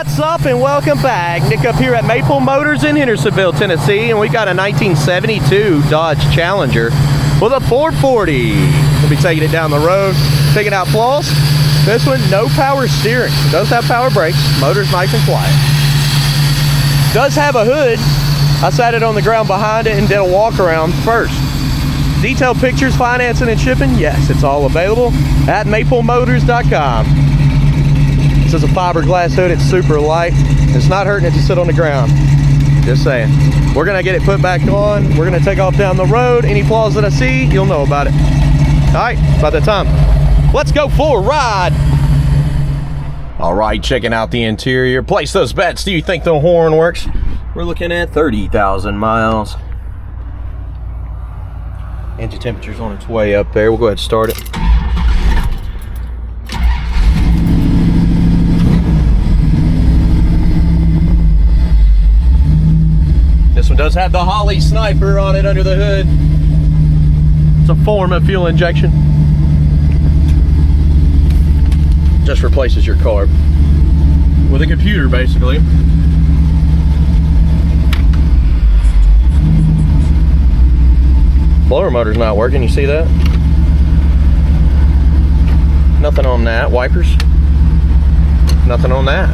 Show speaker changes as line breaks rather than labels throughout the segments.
What's up and welcome back. Nick up here at Maple Motors in Hendersonville, Tennessee, and we got a 1972 Dodge Challenger with a 440. We'll be taking it down the road, picking out flaws. This one, no power steering. It does have power brakes. Motor's nice and quiet. Does have a hood. I sat it on the ground behind it and did a walk around first. Detailed pictures, financing, and shipping, yes, it's all available at maplemotors.com. This is a fiberglass hood. It's super light. It's not hurting it to sit on the ground. Just saying. We're gonna get it put back on. We're gonna take off down the road. Any flaws that I see, you'll know about it. All right, about that time. Let's go for a ride. All right, checking out the interior. Place those bets. Do you think the horn works? We're looking at 30,000 miles. Engine temperature's on its way up there. We'll go ahead and start it. This one does have the Holley Sniper on it under the hood. It's a form of fuel injection. Just replaces your carb with a computer, basically. Blower motor's not working, you see that? Nothing on that. Wipers? Nothing on that.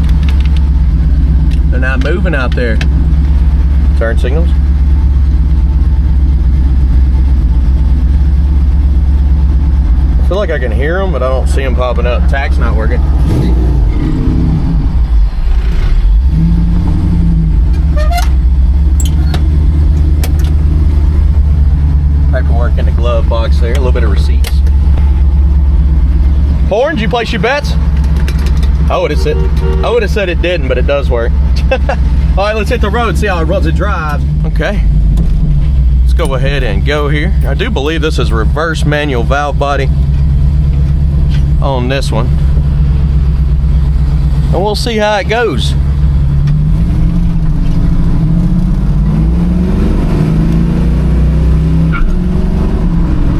They're not moving out there. Turn signals. I feel like I can hear them, but I don't see them popping up. Tach's not working. Paperwork in the glove box there. A little bit of receipts. Horn, did you place your bets? I would have said it didn't, but it does work. All right, let's hit the road, see how it runs and drives. Okay, let's go ahead and go here. I do believe this is reverse manual valve body on this one. And we'll see how it goes.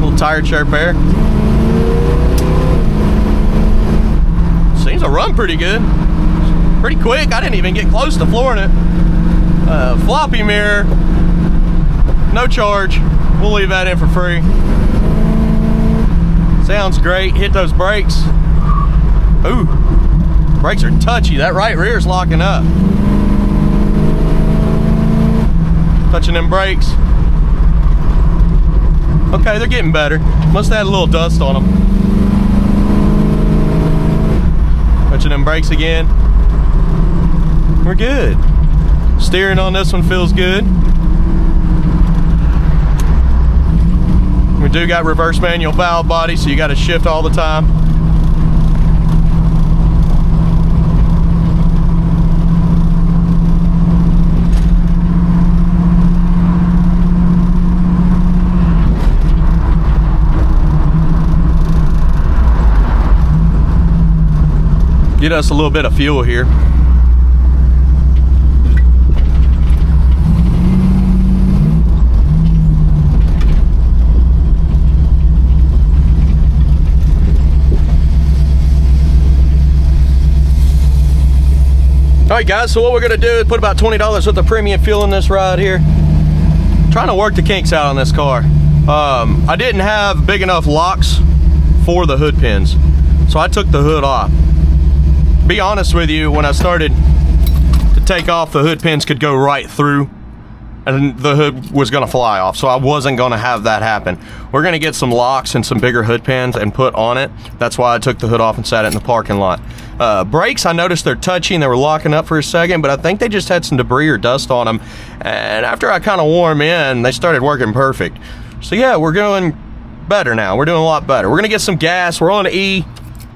Little tire chirp there. Seems to run pretty good. Pretty quick. I didn't even get close to flooring it. Floppy mirror, no charge. We'll leave that in for free. Sounds great. Hit those brakes. Ooh, brakes are touchy. That right rear's locking up. Touching them brakes. Okay, they're getting better. Must have had a little dust on them. Touching them brakes again. We're good. Steering on this one feels good. We do got reverse manual valve body, so you got to shift all the time. Get us a little bit of fuel here. Alright guys, so what we're going to do is put about $20 worth of premium fuel in this ride here. Trying to work the kinks out on this car. I didn't have big enough locks for the hood pins, so I took the hood off. Be honest with you, when I started to take off, the hood pins could go right through and the hood was going to fly off, so I wasn't going to have that happen. We're going to get some locks and some bigger hood pins and put on it. That's why I took the hood off and sat it in the parking lot. Brakes, I noticed they're touchy and they were locking up for a second, but I think they just had some debris or dust on them, and after I kind of wore them in, they started working perfect. So yeah, we're going better now. We're doing a lot better. We're going to get some gas. We're on E.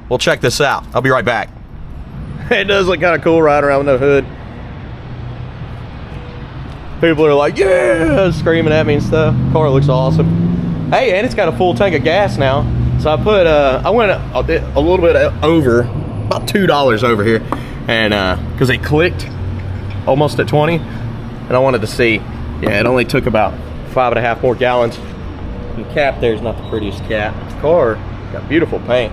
We'll check this out. I'll be right back. It does look kind of cool riding around with no hood. People are like, yeah, screaming at me and stuff. Car looks awesome. Hey, and it's got a full tank of gas now. So I put, I went a little bit over, about $2 over here. And because it clicked almost at 20. And I wanted to see, yeah, it only took about 5.5 more gallons. The cap there's not the prettiest cap. The car got beautiful paint.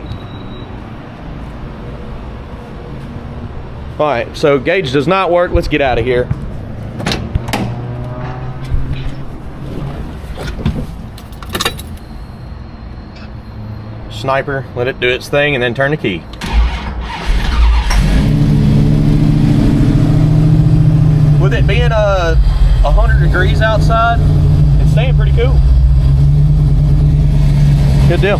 All right, so gauge does not work. Let's get out of here. Sniper, let it do its thing, and then turn the key. With it being 100 degrees outside, it's staying pretty cool. Good deal.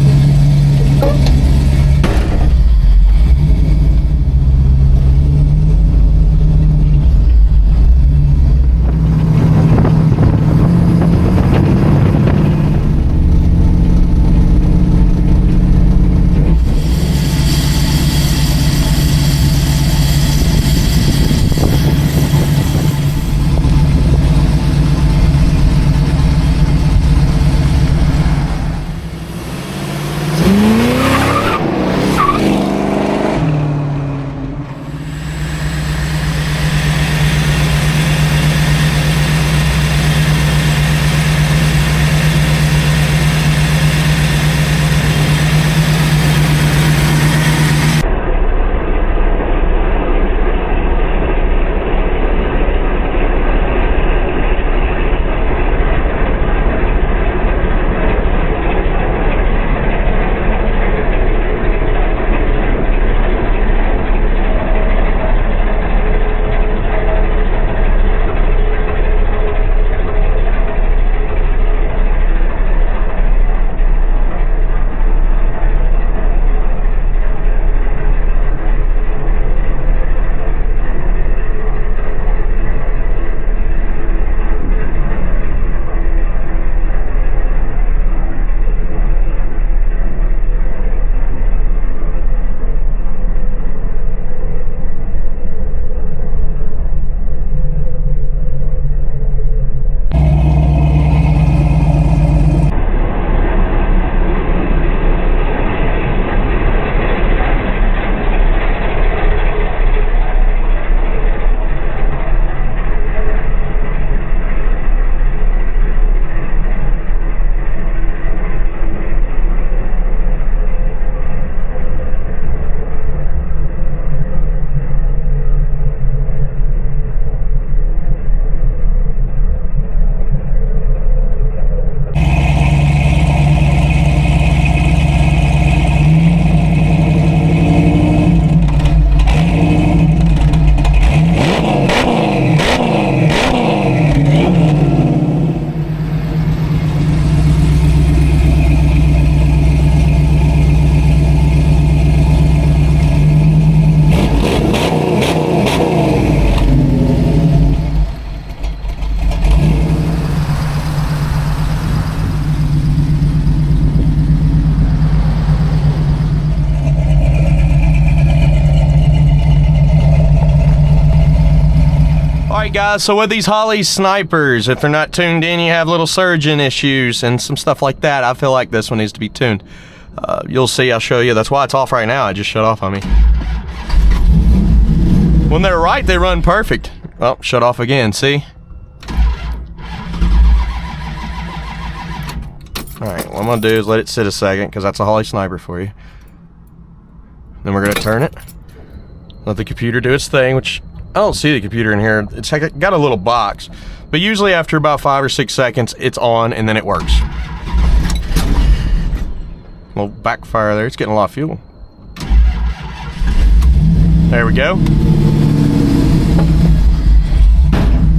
Alright guys, so with these Holley Snipers, if they're not tuned in, you have little surging issues and some stuff like that. I feel like this one needs to be tuned. You'll see, I'll show you. That's why it's off right now. It just shut off on me. When they're right, they run perfect. Oh, shut off again, see? Alright, what I'm going to do is let it sit a second, because that's a Holley Sniper for you. Then we're going to turn it. Let the computer do its thing, which I don't see the computer in here. It's got a little box. But usually after about 5 or 6 seconds, it's on, and then it works. A little backfire there. It's getting a lot of fuel. There we go.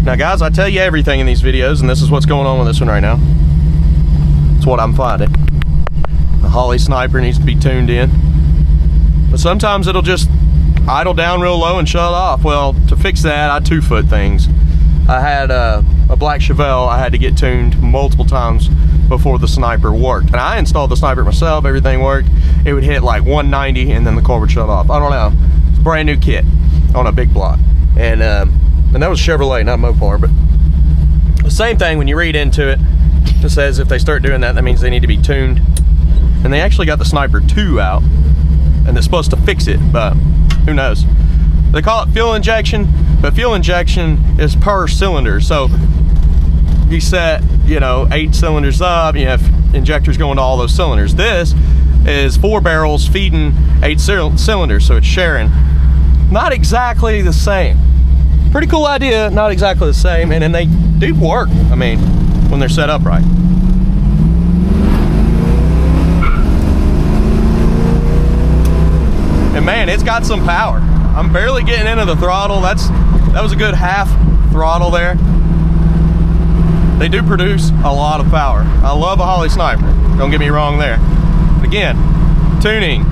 Now guys, I tell you everything in these videos, and this is what's going on with this one right now. It's what I'm finding. The Holley Sniper needs to be tuned in. But sometimes it'll just idle down real low and shut off. Well, to fix that, I 2-foot things. I had a black Chevelle I had to get tuned multiple times before the Sniper worked. And I installed the Sniper myself, everything worked. It would hit like 190 and then the car would shut off. I don't know. It's a brand new kit on a big block. And that was Chevrolet, not Mopar. But the same thing, when you read into it, it says if they start doing that, that means they need to be tuned. And they actually got the Sniper 2 out, and they're supposed to fix it, but who knows? They call it fuel injection, but fuel injection is per cylinder. So you set, 8 cylinders up, you have injectors going to all those cylinders. This is 4 barrels feeding 8 cylinders, so it's sharing. not exactly the same. Pretty cool idea, not exactly the same, and then they do work, I mean, when they're set up right. And man, it's got some power. I'm barely getting into the throttle. That was a good half throttle there. They do produce a lot of power. I love a Holley Sniper, don't get me wrong there. But again, tuning.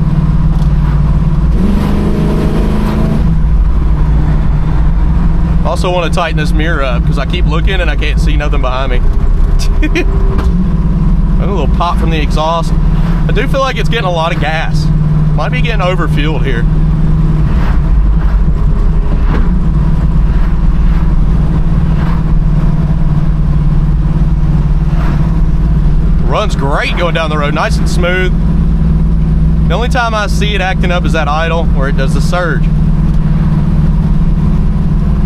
Also want to tighten this mirror up because I keep looking and I can't see nothing behind me. A little pop from the exhaust. I do feel like it's getting a lot of gas. Might be getting overfueled here. Runs great going down the road, nice and smooth. The only time I see it acting up is at idle where it does the surge.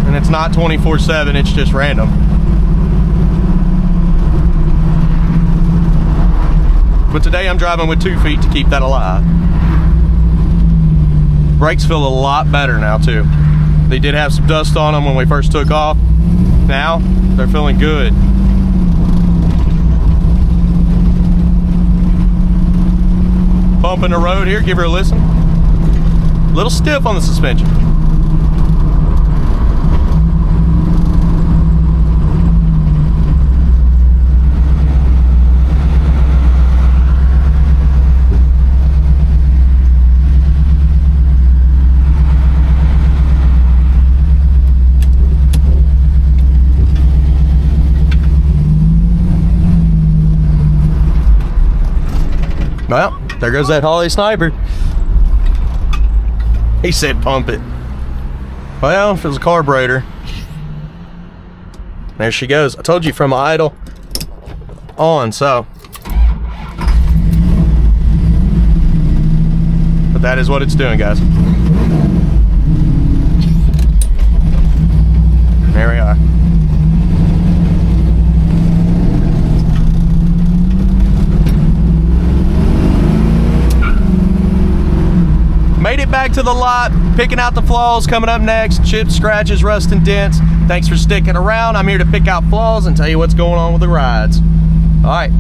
And it's not 24/7, it's just random. But today I'm driving with 2 feet to keep that alive. Brakes feel a lot better now too. They did have some dust on them when we first took off. Now they're feeling good. Bump in the road here, give her a listen. A little stiff on the suspension. Well, there goes that Holley Sniper. He said pump it. Well, if it was a carburetor. There she goes. I told you from idle on, so. But that is what it's doing, guys. There we are. Made it back to the lot, picking out the flaws. Coming up next, chips, scratches, rust, and dents. Thanks for sticking around. I'm here to pick out flaws and tell you what's going on with the rides. All right,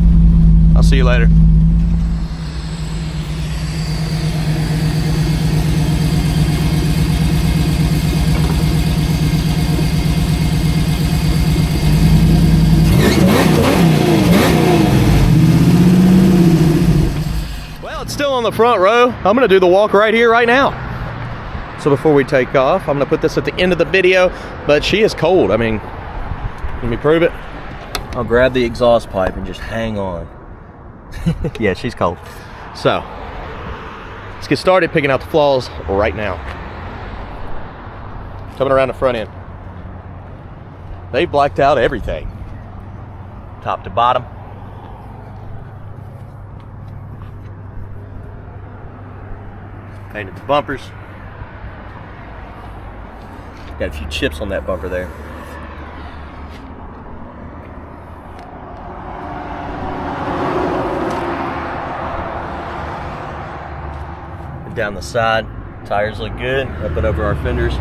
I'll see you later. Still on the front row. I'm gonna do the walk right here, right now. So before we take off, I'm gonna put this at the end of the video, but she is cold. I mean, let me prove it. I'll grab the exhaust pipe and just hang on. Yeah, she's cold. So, let's get started picking out the flaws right now. Coming around the front end. They blacked out everything. Top to bottom. Painted the bumpers. Got a few chips on that bumper there. And down the side, tires look good. Up and over our fenders.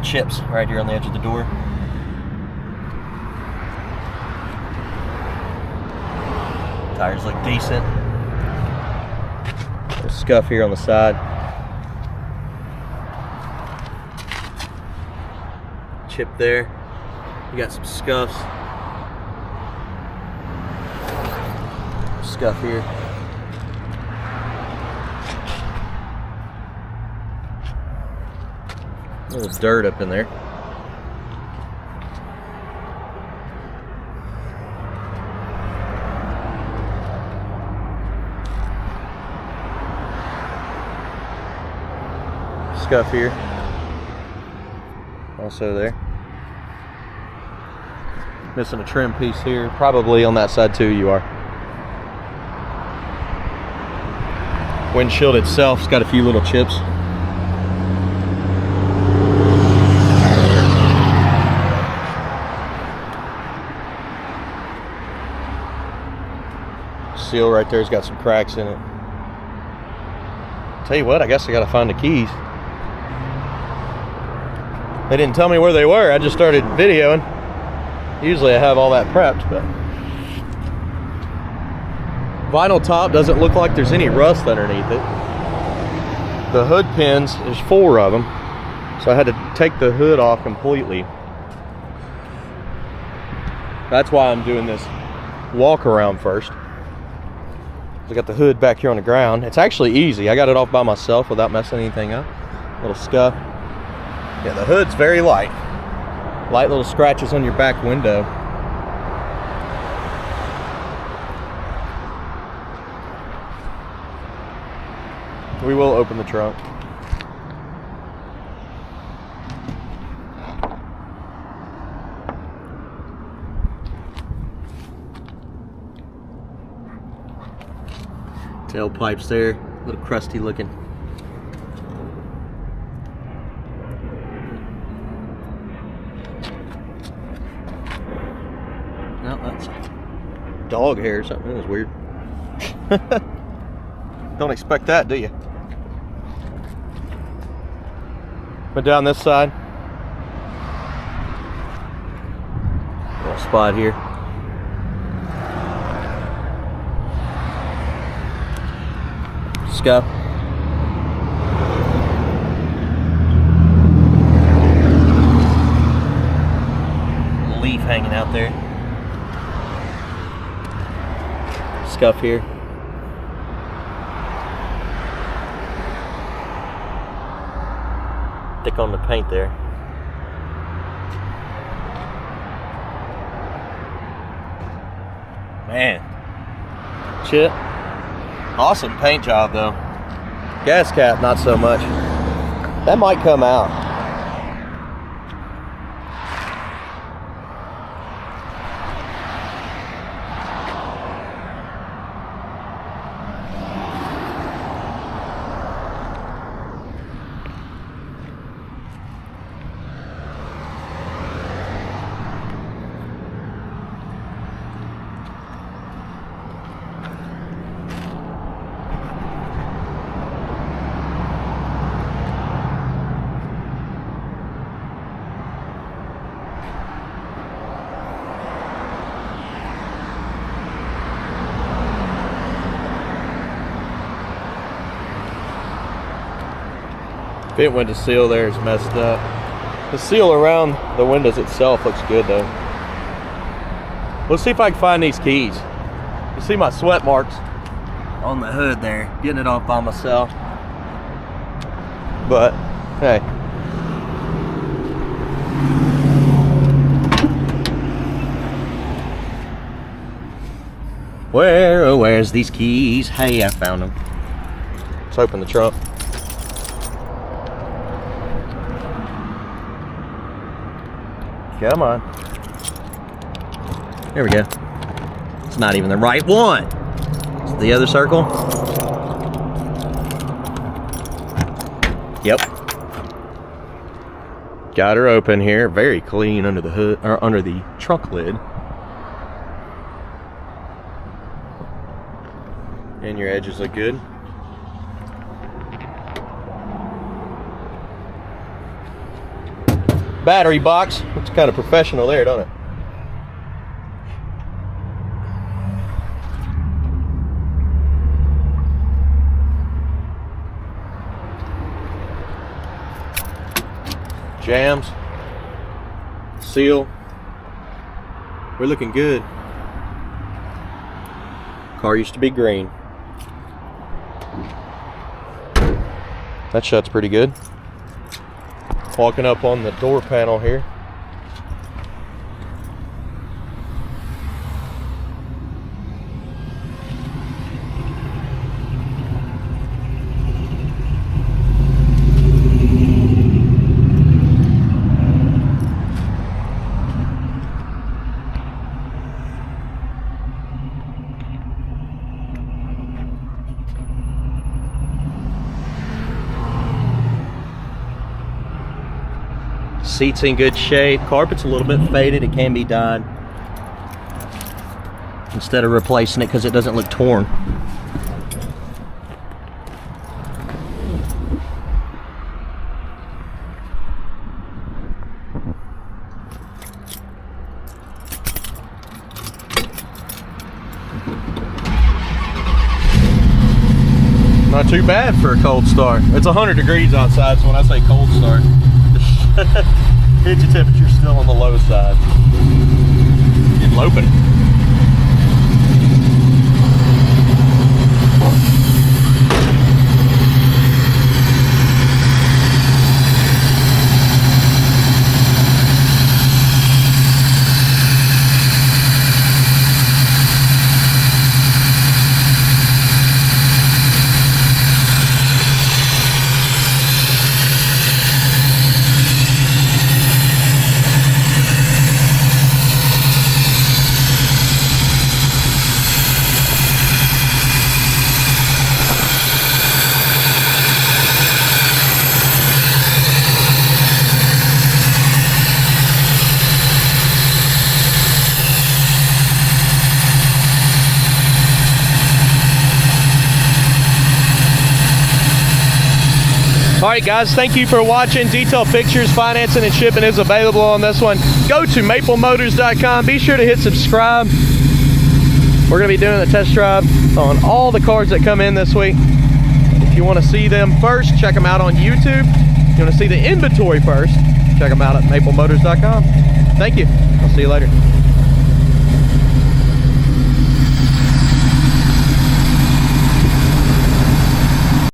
Chips right here on the edge of the door. Tires look decent. Scuff here on the side. Chip there. You got some scuffs. Scuff here. A little dirt up in there. Scuff here, also there. Missing a trim piece here, probably on that side too. You are. Windshield itself's got a few little chips. Seal right there's got some cracks in it. Tell you what, I guess I gotta find the keys. They didn't tell me where they were. I just started videoing. Usually I have all that prepped, but vinyl top doesn't look like there's any rust underneath it. The hood pins, there's 4 of them, so I had to take the hood off completely. That's why I'm doing this walk around first. I got the hood back here on the ground. It's actually easy. I got it off by myself without messing anything up. Little scuff. Yeah, the hood's very light. Light little scratches on your back window. We will open the trunk. Tailpipes there, a little crusty looking. No, that's dog hair or something. That was weird. Don't expect that, do you? But down this side, little spot here. Scuff. Leaf hanging out there. Scuff here. Thick on the paint there. Man, shit. Awesome paint job though. Gas cap, not so much. That might come out. Vent window seal there is messed up. The seal around the windows itself looks good though. Let's see if I can find these keys. You see my sweat marks on the hood there. Getting it off by myself. But, hey. Where's these keys? Hey, I found them. Let's open the trunk. Come on. There we go. It's not even the right one. It's the other circle. Yep. Got her open here. Very clean under the hood, or under the trunk lid. And your edges look good. Battery box. Looks kind of professional there, don't it? Jams. Seal. We're looking good. Car used to be green. That shuts pretty good. Walking up on the door panel here. Seat's in good shape. Carpet's a little bit faded. It can be dyed instead of replacing it because it doesn't look torn. Not too bad for a cold start. It's 100 degrees outside, so when I say cold start, engine temperature's still on the low side. Getting loping. Alright guys, thank you for watching. Detailed pictures, financing, and shipping is available on this one. Go to maplemotors.com. Be sure to hit subscribe. We're going to be doing a test drive on all the cars that come in this week. If you want to see them first, check them out on YouTube. If you want to see the inventory first, check them out at maplemotors.com. Thank you. I'll see you later.